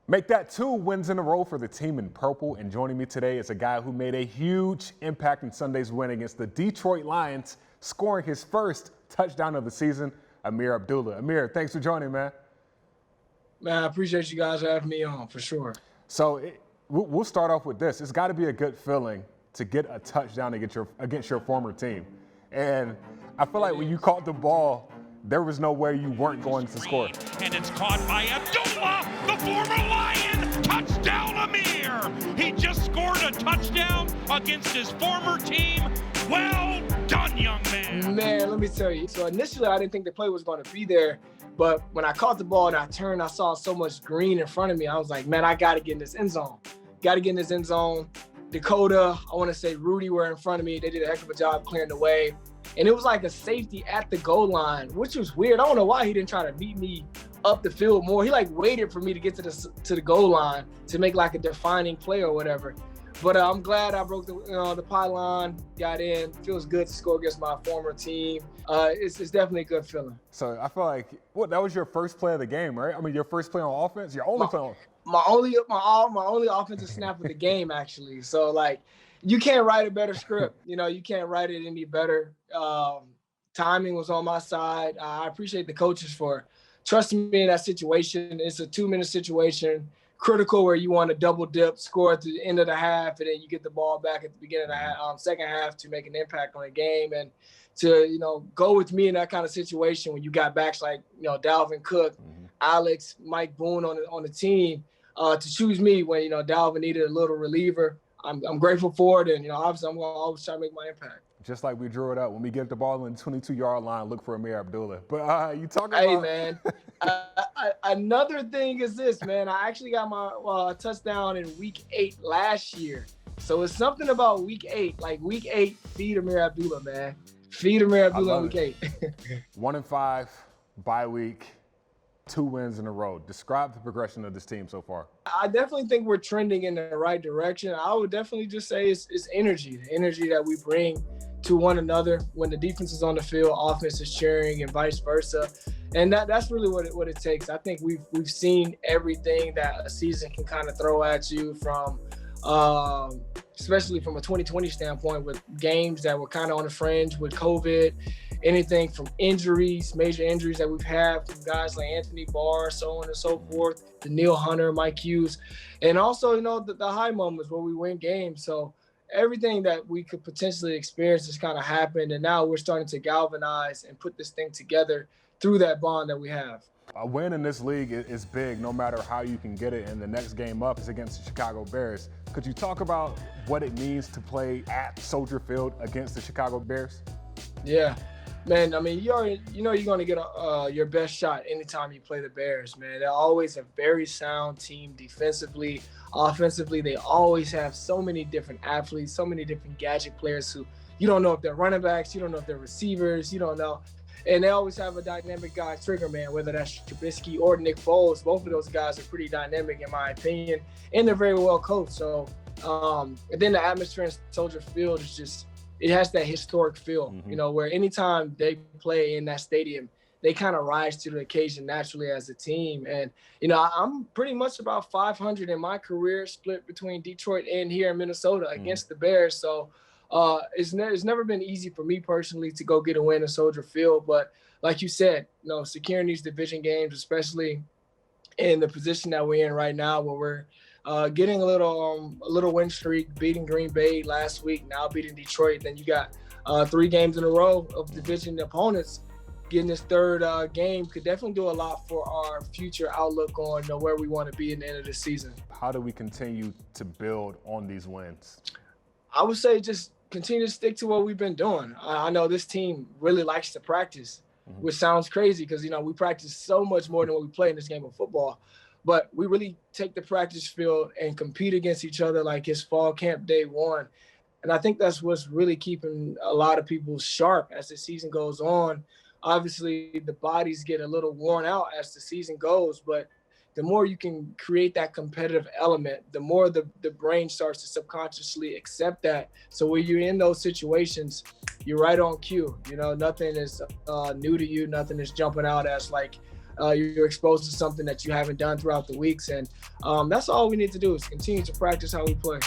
Make that 2 wins in a row for the team in purple. And joining me today is a guy who made a huge impact in Sunday's win against the Detroit Lions, scoring his first touchdown of the season, Ameer Abdullah. Ameer, thanks for joining, man. Man, I appreciate you guys having me on, for sure. So we'll start off with this. It's got to be a good feeling to get a touchdown against your former team. And I feel like when you caught the ball, there was no way you weren't going to score. And it's caught by Abdullah, the former Lion. Touchdown, Ameer. He just scored a touchdown against his former team. Well done, young man. Man, let me tell you. So initially, I didn't think the play was going to be there. But when I caught the ball and I turned, I saw so much green in front of me. I was like, man, I got to get in this end zone. Got to get in this end zone. Dakota, I want to say Rudy were in front of me. They did a heck of a job clearing the way. And it was like a safety at the goal line, which was weird. I don't know why he didn't try to beat me up the field more. He like waited for me to get to the goal line to make like a defining play or whatever. But I'm glad I broke the pylon, got in. Feels good to score against my former team. It's definitely a good feeling. So I feel like that was your first play of the game, right? I mean, your first play on offense, your only play on. My only offensive snap of the game, actually. So like, you can't write a better script. You can't write it any better. Timing was on my side. I appreciate the coaches for trusting me in that situation. It's a 2-minute situation, critical, where you want to double dip, score at the end of the half, and then you get the ball back at the beginning of the second half to make an impact on the game. And to go with me in that kind of situation when you got backs like Dalvin Cook, Alex, Mike Boone on the team, to choose me when Dalvin needed a little reliever. I'm grateful for it, and obviously I'm going to always try to make my impact. Just like we drew it up, when we get the ball in the 22-yard line, look for Ameer Abdullah. But you talking about? Hey, man. Another thing is this, man. I actually got my touchdown in Week 8 last year. So it's something about Week 8. Like Week 8, feed Ameer Abdullah, man. Feed Ameer Abdullah in Week 8. 1-5, bye week, 2 wins in a row. Describe the progression of this team so far. I definitely think we're trending in the right direction. I would definitely just say it's energy, the energy that we bring to one another when the defense is on the field, offense is cheering, and vice versa. And that's really what it takes. I think we've seen everything that a season can kind of throw at you, from especially from a 2020 standpoint, with games that were kind of on the fringe with COVID, anything from injuries, major injuries that we've had from guys like Anthony Barr, so on and so forth, to Neil Hunter, Mike Hughes, and also, the high moments where we win games. So everything that we could potentially experience has kind of happened, and now we're starting to galvanize and put this thing together through that bond that we have. A win in this league is big, no matter how you can get it, and the next game up is against the Chicago Bears. Could you talk about what it means to play at Soldier Field against the Chicago Bears? Yeah. Man, I mean, you're going to get your best shot anytime you play the Bears, man. They're always a very sound team defensively. Offensively, they always have so many different athletes, so many different gadget players who you don't know if they're running backs, you don't know if they're receivers, you don't know. And they always have a dynamic guy, trigger man, whether that's Trubisky or Nick Foles. Both of those guys are pretty dynamic, in my opinion, and they're very well coached. So, and then the atmosphere in Soldier Field is just, it has that historic feel, where anytime they play in that stadium, they kind of rise to the occasion naturally as a team. And, I'm pretty much about 500 in my career, split between Detroit and here in Minnesota against the Bears. So it's never been easy for me personally to go get a win in Soldier Field. But like you said, securing these division games, especially in the position that we're in right now, where we're getting a little win streak, beating Green Bay last week, now beating Detroit. Then you got 3 games in a row of division opponents. Getting this third game could definitely do a lot for our future outlook on where we want to be in the end of the season. How do we continue to build on these wins? I would say just continue to stick to what we've been doing. I know this team really likes to practice, which sounds crazy because, we practice so much more than what we play in this game of football. But we really take the practice field and compete against each other like it's fall camp day one. And I think that's what's really keeping a lot of people sharp as the season goes on. Obviously, the bodies get a little worn out as the season goes, but the more you can create that competitive element, the more the brain starts to subconsciously accept that. So when you're in those situations, you're right on cue. Nothing is new to you. Nothing is jumping out as like you're exposed to something that you haven't done throughout the weeks. And that's all we need to do is continue to practice how we play.